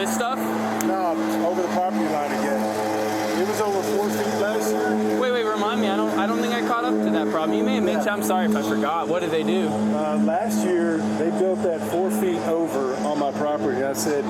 this stuff? No, over the property line again. It was over 4 feet last year. Wait, remind me. I don't think I caught up to that problem. You may have mentioned. I'm sorry if I forgot. What did they do? Last year, they built that 4 feet over on my property. I said,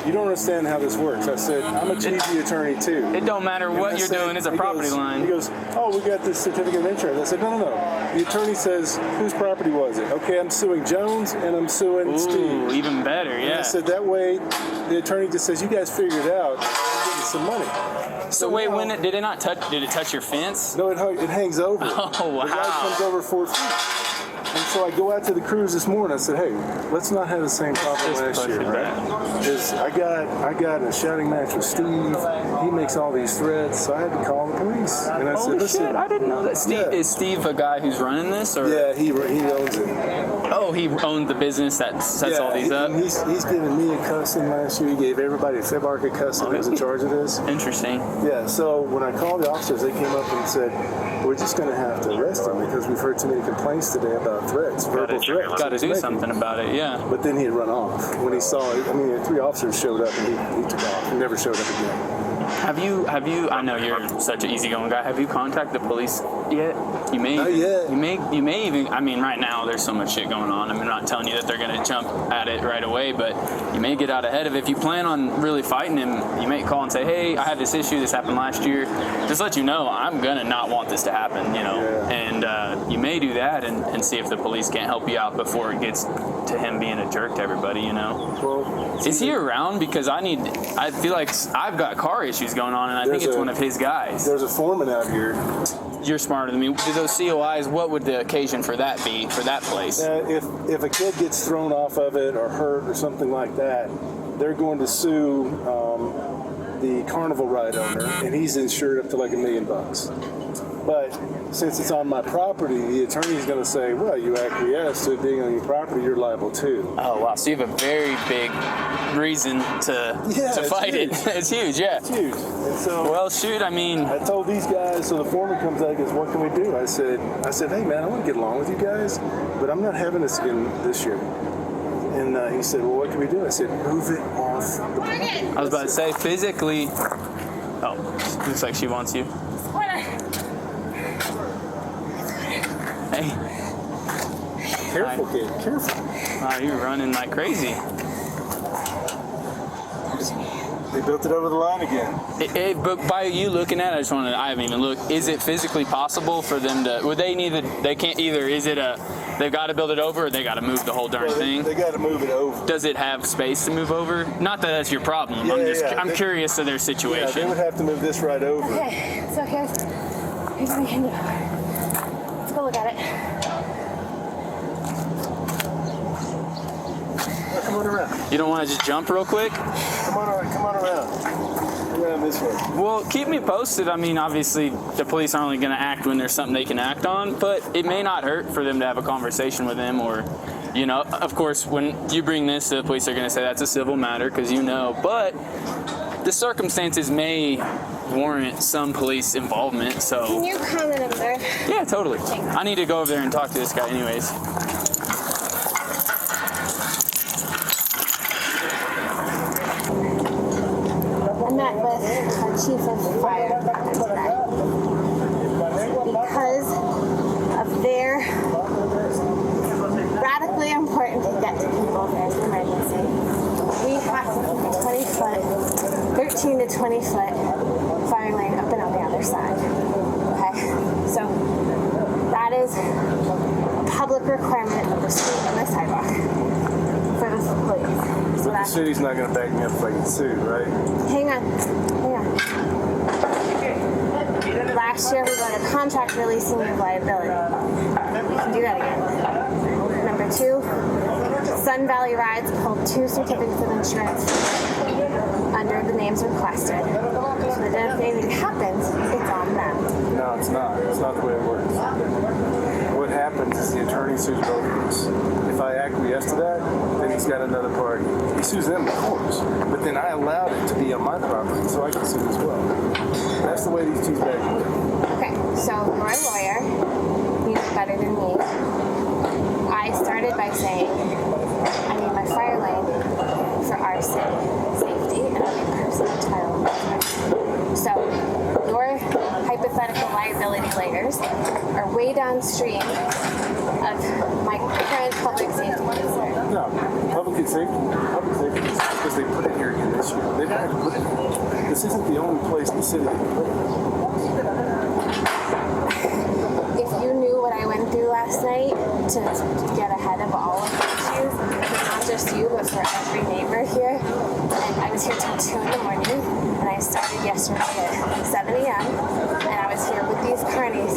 you don't understand how this works. I said, I'm a TV attorney too. It don't matter what you're doing. It's a property line. He goes, oh, we got this certificate of insurance. I said, no. The attorney says, whose property was it? Okay, I'm suing Jones and I'm suing Steve. Even better, yeah. And I said, that way, the attorney just says, you guys figure it out. I'm getting some money. So wait, did it not touch? Did it touch your fence? No, it hangs over. Oh, wow. The guy comes over 4 feet. And so I go out to the cruise this morning. I said, hey, let's not have the same problem last year, right? Because I got in a shouting match with Steve. He makes all these threats, so I had to call the police. And I said, listen, shit, I didn't know that. Is Steve a guy who's running this? Or? Yeah, he owns it. Oh, he owned the business that sets all these up? He's giving me a cussing last year. He gave everybody at FIBArk a cussing who was in charge of this. Interesting. Yeah, so when I called the officers, they came up and said, we're just going to have to arrest him because we've heard too many complaints today about threats, verbal threats. Got to do something about it, yeah. But then he had run off. When he saw it, I mean, 3 officers showed up and he took off. He never showed up again. Have you, I know you're such an easygoing guy, have you contacted the police yet? Not yet. You may even, I mean, right now there's so much shit going on. I'm not telling you that they're going to jump at it right away, but you may get out ahead of it. If you plan on really fighting him, you may call and say, hey, I have this issue, this happened last year. Just let you know, I'm going to not want this to happen, you know. Yeah. And you may do that and see if the police can't help you out before it gets to him being a jerk to everybody, you know. Well, is he around? Because I feel like I've got car issues going on, and I think it's one of his guys. There's a foreman out here. You're smarter than me. Do those COIs, what would the occasion for that be, for that place? If a kid gets thrown off of it or hurt or something like that, they're going to sue the carnival ride owner, and he's insured up to like $1 million. But since it's on my property, the attorney's going to say, well, you acquiesce to it being on your property, you're liable too. Oh, wow. So you have a very big reason to fight it. It's huge, yeah. It's huge. And so, well, shoot, I mean... I told these guys, so the foreman comes out and goes, what can we do? I said, hey, man, I want to get along with you guys, but I'm not having this again this year. And he said, well, what can we do? I said, move it off the property. I was about to say, physically... Oh, looks like she wants you. Hey. Careful, kid. Careful. Wow, you're running like crazy. They built it over the line again. But by you looking at it, I haven't even looked. Is it physically possible for them to? Would they need? They can't either. Is it they've got to build it over, or they got to move the whole darn thing? They got to move it over. Does it have space to move over? Not that that's your problem. Yeah, I'm curious of their situation. Yeah, they would have to move this right over. Okay, so here's my handout. Let's go look at it. Come on around. You don't want to just jump real quick? Come on around. Around this way. Well, keep me posted. I mean, obviously, the police aren't only going to act when there's something they can act on, but it may not hurt for them to have a conversation with him, or, you know, of course, when you bring this to the police, they're going to say that's a civil matter, because you know, but the circumstances may warrant some police involvement, so... Can you comment up there? Yeah, totally. I need to go over there and talk to this guy anyways. I met with our chief of fire today because of their radically important to get to people if there's an emergency. We have to keep a 20-foot, 13 to 20-foot fire lane up and on the other side. Okay? So that is a public requirement of the street and the sidewalk for the police. But the city's not going to back me up if I get sued, right? Hang on. Last year we got a contract releasing your liability. We can do that again. Number 2, Sun Valley Rides pulled 2 certificates of insurance under the names requested. So that if anything happens, it's on them. No, it's not. It's not the way it works. What happens is the attorney sues both of us. If I acquiesce to that, then he's got another party. He sues them, of course. But then I allowed it to be on my property, so I can sue as well. That's the way these two back work. Okay, so you're a lawyer. You know better than me. I started by saying, I need my fire lane for our safety. safety is because they put it here again this year. They've had to put it here. This isn't the only place in the city they can put it. If you knew what I went through last night to get ahead of all of the issues, not just you, but for every neighbor here, and I was here till 2 in the morning, and I started yesterday at 7 a.m., and I was here with these carnies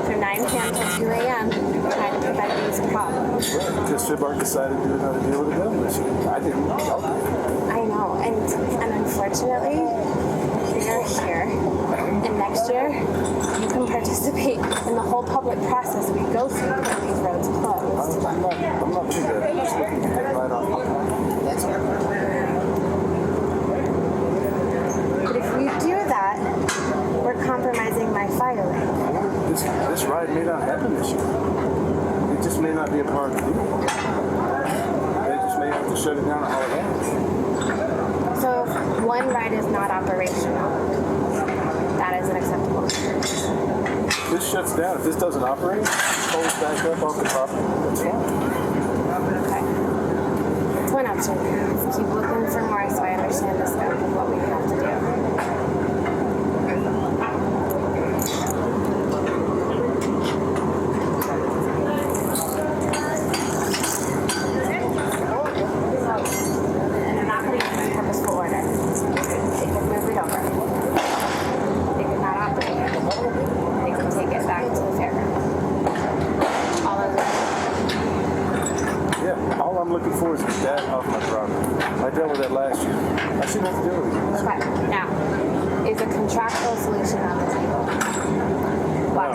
from 9 p.m. till 2 a.m. trying to prevent these problems. Because FIBArk decided to do another deal with the government this year. I didn't know. I know, and unfortunately, you're here, and next year, you can participate in the whole public process we go through when these roads closed. I'm not too bad. I'm just looking to take right off my phone. But if we do that, we're compromising my fire lane. This ride may not happen this year. It just may not be a part of the deal. They just may have to shut it down at Holiday. So if one ride is not operational, that is unacceptable. If this shuts down, if this doesn't operate, pulls back up off the property, that's fine. Okay. It's one option. Let's keep looking for more so I understand the scope of what we have to do. And I'm not putting it in purposeful order. They could move it over. They could not operate it. They could take it back to the fairground. All of it. Yeah, all I'm looking for is that off my property. I dealt with that last year. I shouldn't have to deal with it. Okay, now, is a contractual solution on the table? Why?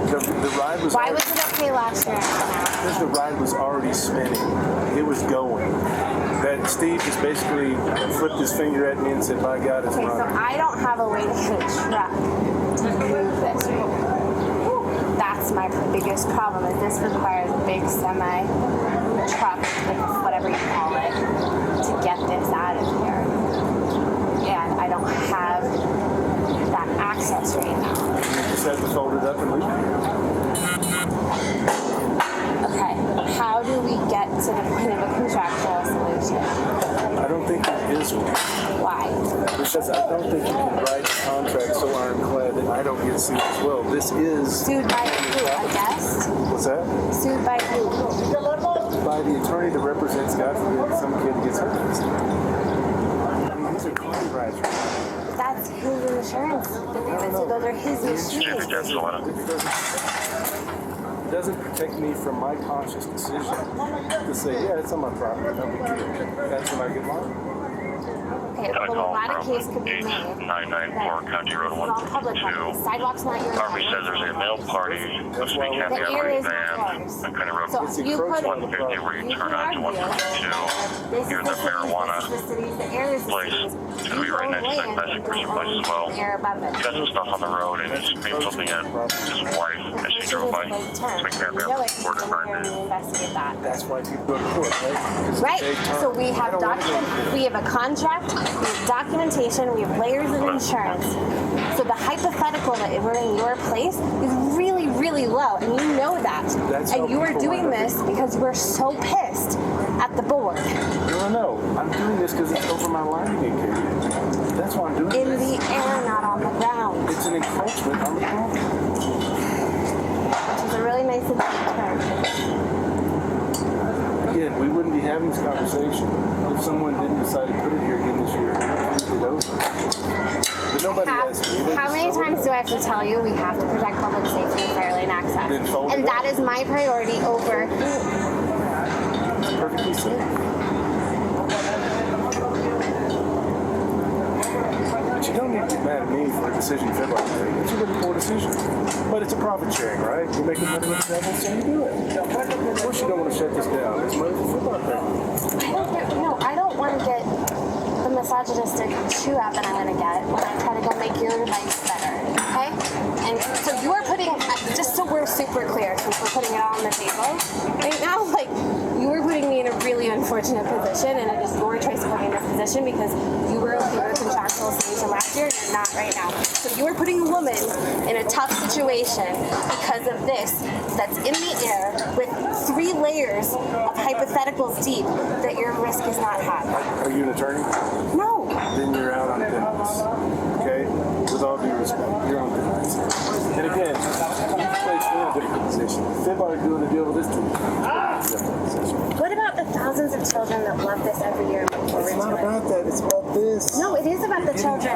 The ride was Why was it okay last year and now? because the ride was already spinning. It was going. That Steve just basically flipped his finger at me and said, "My God, it's Okay, so running." I don't have a way to get a truck to move this. That's my biggest problem, is this requires a big semi truck, like whatever you call it, to get this out of here. And I don't have that access right now. You just have to fold it up and leave it. Okay, how do we get to the point of a contractual solution? I don't think there is one. Why? Because I don't think you can write a contract so ironclad that I don't get sued as well. This is Sued by who? A guest? what's that? Sued by who? By the attorney that represents, God forbid, some kid gets hurt. I mean, these are Carny rides. That's his insurance. So those are his machines. It doesn't protect me from my conscious decision to say, yeah, it's on my property, no big deal. That's when I get mine. Okay, well, a lot of case could be made. 994 County Road It's all public property. 152. Sidewalk's not your Army says there's a mail party of Sweet Happy The Hour area is van not yours. on County Road So you could 150 where you turn onto 152 near the marijuana place. It's going to be right next to that classic Christian place as well. He got some stuff on the road and he's maybe something at his wife as she drove by. Sweet Happy Hour report and burned it. Investigate that. That's why people go to court, right? Right. So we have we have a contract, we have documentation, we have layers of insurance. So the hypothetical that we're in your place is really, really low, and you know that. And you are doing this because you are so pissed at the board. No. I'm doing this because it's over my line to get carried. That's why I'm doing In this. the air, not on the ground. It's an encroachment on the property. Which is a really nice term. Again, we wouldn't be having this conversation if someone didn't decide to put it here again this year. It over. But nobody asked me. How many times do I have to tell you we have to protect public safety and fire lane access? Then fold it And that is my priority over. It's perfectly safe. But you don't need to get mad at me for a decision FIBArk made. It's a really poor decision. But it's a profit sharing, right? You're making money with the devil, so you do it. Of course you don't want to shut this down. It's money for FIBArk. No, I don't want to get the misogynistic chew out that I'm going to get when I try to go make your life better, okay? And so you are putting, just so we're super clear, since we're putting it all on the table, right now, like, you were putting me in a really unfortunate position, and it is your choice to put me in this position because you were okay with contractual solution last year, and you're not right now. So you are putting a woman in a tough situation because of this that's in the air with 3 layers of hypotheticals deep that your risk is not high. Are you an attorney? No. Then you're out on thin. Okay? With all due respect, you're on thin ice. And again, you placed me in a different position. FIBArk doing the deal with this team. What about the thousands of children that love this every year and look forward to it? It's not about that. It's about this. No, it is about the children.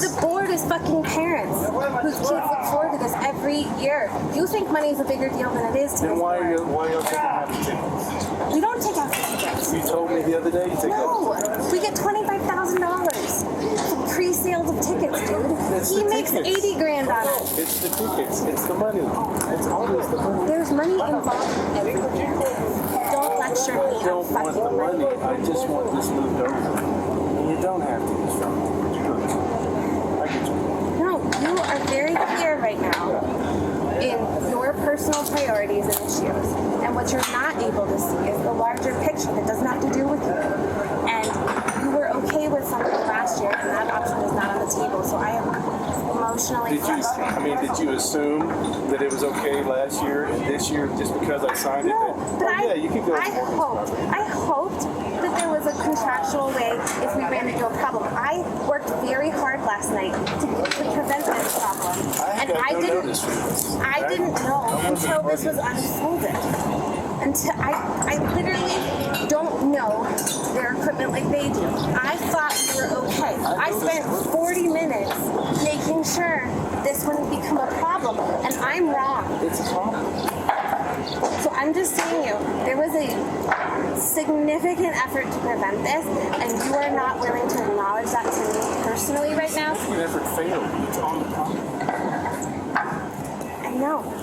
The board is fucking parents whose kids look forward to this every year. You think money is a bigger deal than it is to Then this why are board. you taking half the tickets? We don't take out the tickets. You told me the other day you take No, out. we get $25,000 for pre-sales of tickets, dude. It's He the makes tickets. 80 grand on it. It's the tickets. It's the money. It's always the money. There's money involved in everything. Don't lecture me I on don't want fucking the money. I just want this moved over. And you don't have to use from I get you. No, you are very clear right now in your personal priorities and issues. And what you're not able to see is the larger picture that does not have to do with you. And you were okay with something last year, and that option is not on the table. So I am emotionally frustrated. Did you assume that it was okay last year and this year just because I signed it? No, but Yeah, you can go. I hoped that there was a contractual way if we ran into a problem. I worked very hard last night to prevent this problem. And I didn't know until this was unfolded. Until I literally don't know their equipment like they do. I thought we were okay. I spent 40 minutes making sure this wouldn't become a problem, and I'm wrong. It's a problem. So I'm just saying there was a significant effort to prevent this, and you are not willing to acknowledge that to me personally right now. An effort failed. It's on the problem. I know.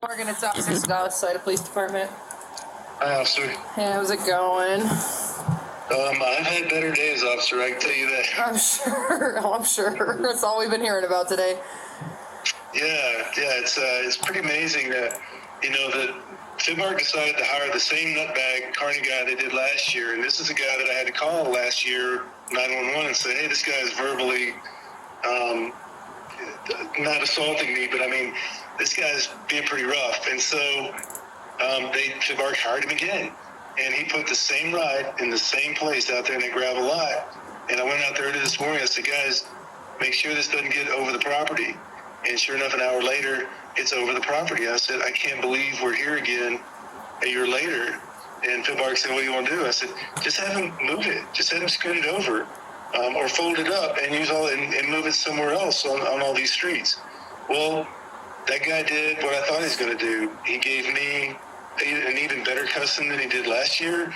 Morgan, it's Officer Scott, Salida Police Department. Hi, officer. Hey, how's it going? I've had better days, officer, I can tell you that. I'm sure. Oh, I'm sure. That's all we've been hearing about today. Yeah, it's pretty amazing that, that FIBArk decided to hire the same nutbag Carny guy they did last year, and this is a guy that I had to call last year, 911, and say, hey, this guy is verbally, not assaulting me, but I mean, this guy's being pretty rough, and so FIBArk hired him again, and he put the same ride in the same place out there in that gravel lot, and I went out there this morning, I said, guys, make sure this doesn't get over the property. And sure enough, an hour later, it's over the property. I said, I can't believe we're here again a year later. And FIBArk said, what do you want to do? I said, just have him move it. Just have him scoot it over or fold it up and use and move it somewhere else on all these streets. Well, that guy did what I thought he was going to do. He gave me an even better custom than he did last year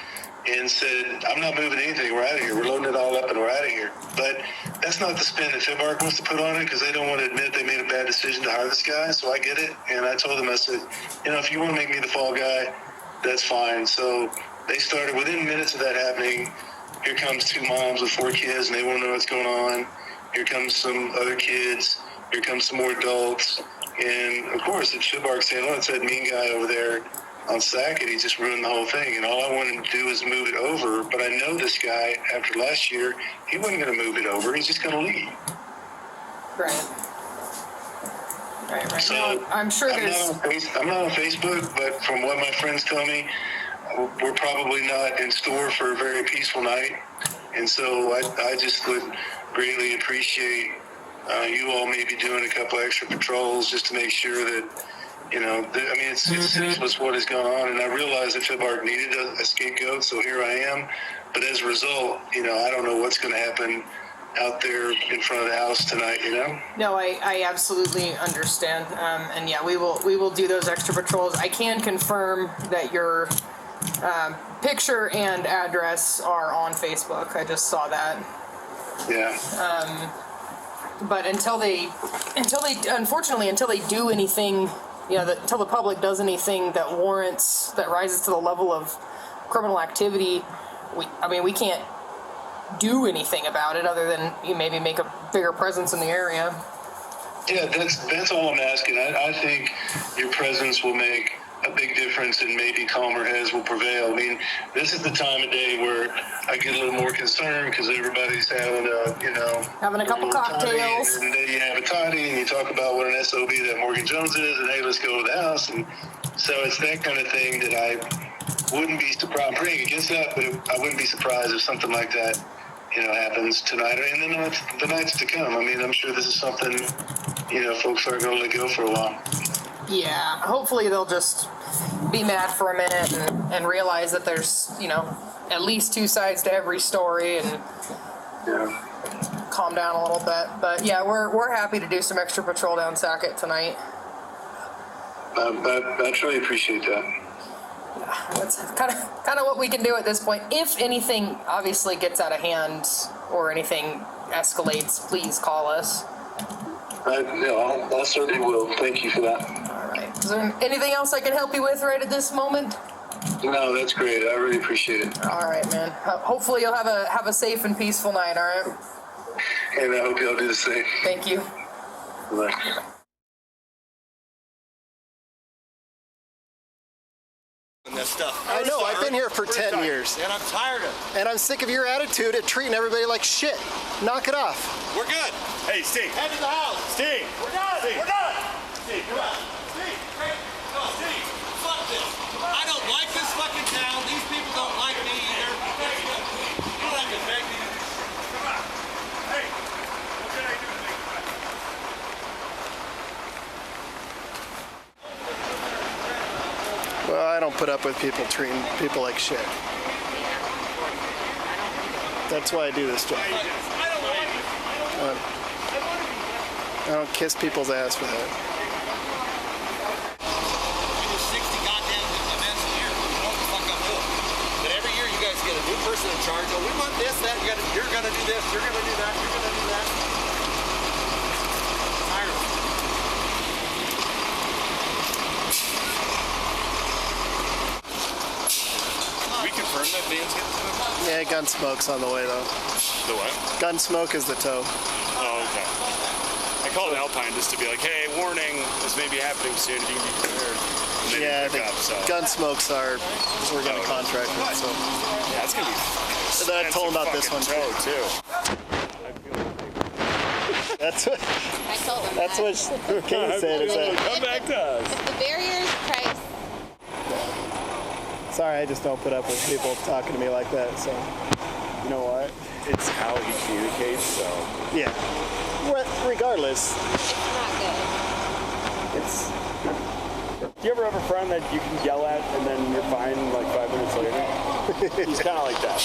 and said, I'm not moving anything, we're out of here. We're loading it all up and we're out of here. But that's not the spin that FIBArk wants to put on it because they don't want to admit they made a bad decision to hire this guy, so I get it. And I told them, I said, if you want to make me the fall guy, that's fine. So they started, within minutes of that happening, here comes 2 moms with 4 kids and they want to know what's going on. Here comes some other kids. Here comes some more adults. And of course, it's FIBArk saying, oh, it's that mean guy over there on Sackett, he just ruined the whole thing, and all I wanted to do was move it over, but I know this guy, after last year, he wasn't going to move it over, he's just going to leave. Right. So, no, I'm sure I'm not on Facebook, but from what my friends tell me, we're probably not in store for a very peaceful night, and so I just would greatly appreciate you all maybe doing a couple extra patrols just to make sure that it's senseless what has gone on, and I realize that FIBArk needed a scapegoat, so here I am. But as a result, I don't know what's going to happen out there in front of the house tonight, No, I absolutely understand, and yeah, we will do those extra patrols. I can confirm that your picture and address are on Facebook. I just saw that. Yeah. But until they do anything. Until the public does anything that rises to the level of criminal activity, we can't do anything about it other than you maybe make a bigger presence in the area. Yeah, that's all I'm asking. I think your presence will make a big difference, and maybe calmer heads will prevail. I mean, this is the time of day where I get a little more concerned because everybody's having having a couple cocktails, and then you have a toddy, and you talk about what an SOB that Morgan Jones is, and hey, let's go to the house. And so it's that kind of thing that I wouldn't be surprised. I'm praying against that, but I wouldn't be surprised if something like that, happens tonight and then the nights to come. I mean, I'm sure this is something, folks aren't going to let go for a while. Yeah, hopefully they'll just be mad for a minute and realize that there's, at least two sides to every story and calm down a little bit. But yeah, we're happy to do some extra patrol down Sackett tonight. I truly appreciate that. That's kind of what we can do at this point. If anything obviously gets out of hand or anything escalates, please call us. I certainly will. Thank you for that. All right. Is there anything else I can help you with right at this moment? No, that's great. I really appreciate it. All right, man. Hopefully you'll have a safe and peaceful night, all right? And I hope y'all do the same. Thank you. Bye. That stuff. I know, I've been here for 10 years. And I'm tired of it. And I'm sick of your attitude at treating everybody like shit. Knock it off. We're good. Hey, Steve. Head to the house. Steve. We're done. Steve. We're done. Steve, come on. Steve. Come on, Steve. Fuck this. I don't like this fucking town. These people don't like me either. You don't have to beg me. Come on. Hey. What can I do to make it better? Well, I don't put up with people treating people like shit. That's why I do this job. I don't kiss people's ass for that. We do 60 goddamn events a year. We know what the fuck I'm doing. But every year you guys get a new person in charge. Oh, we want this, that. You're gonna do this. You're gonna do that. You're gonna do that. I'm tired of it. We confirm that Van's getting to them? Yeah, Gunsmoke's on the way though. The what? Gunsmoke is the tow. Oh, okay. I called Alpine just to be like, hey, warning, this may be happening soon. If you can be prepared. And they Yeah, didn't pick up, so. Gunsmoke's we're getting a contract with, so. Yeah, it's gonna be. And then I told him about this one too. That's what. I told him That's that. what Kay said. Is that, Come back to us. If the barrier's price, sorry, I just don't put up with people talking to me like that. So. You know what? It's how he communicates. So. Yeah. Regardless. it's not good. It's. Do you ever have a friend that you can yell at and then you're fine like 5 minutes later? He's kind of like that.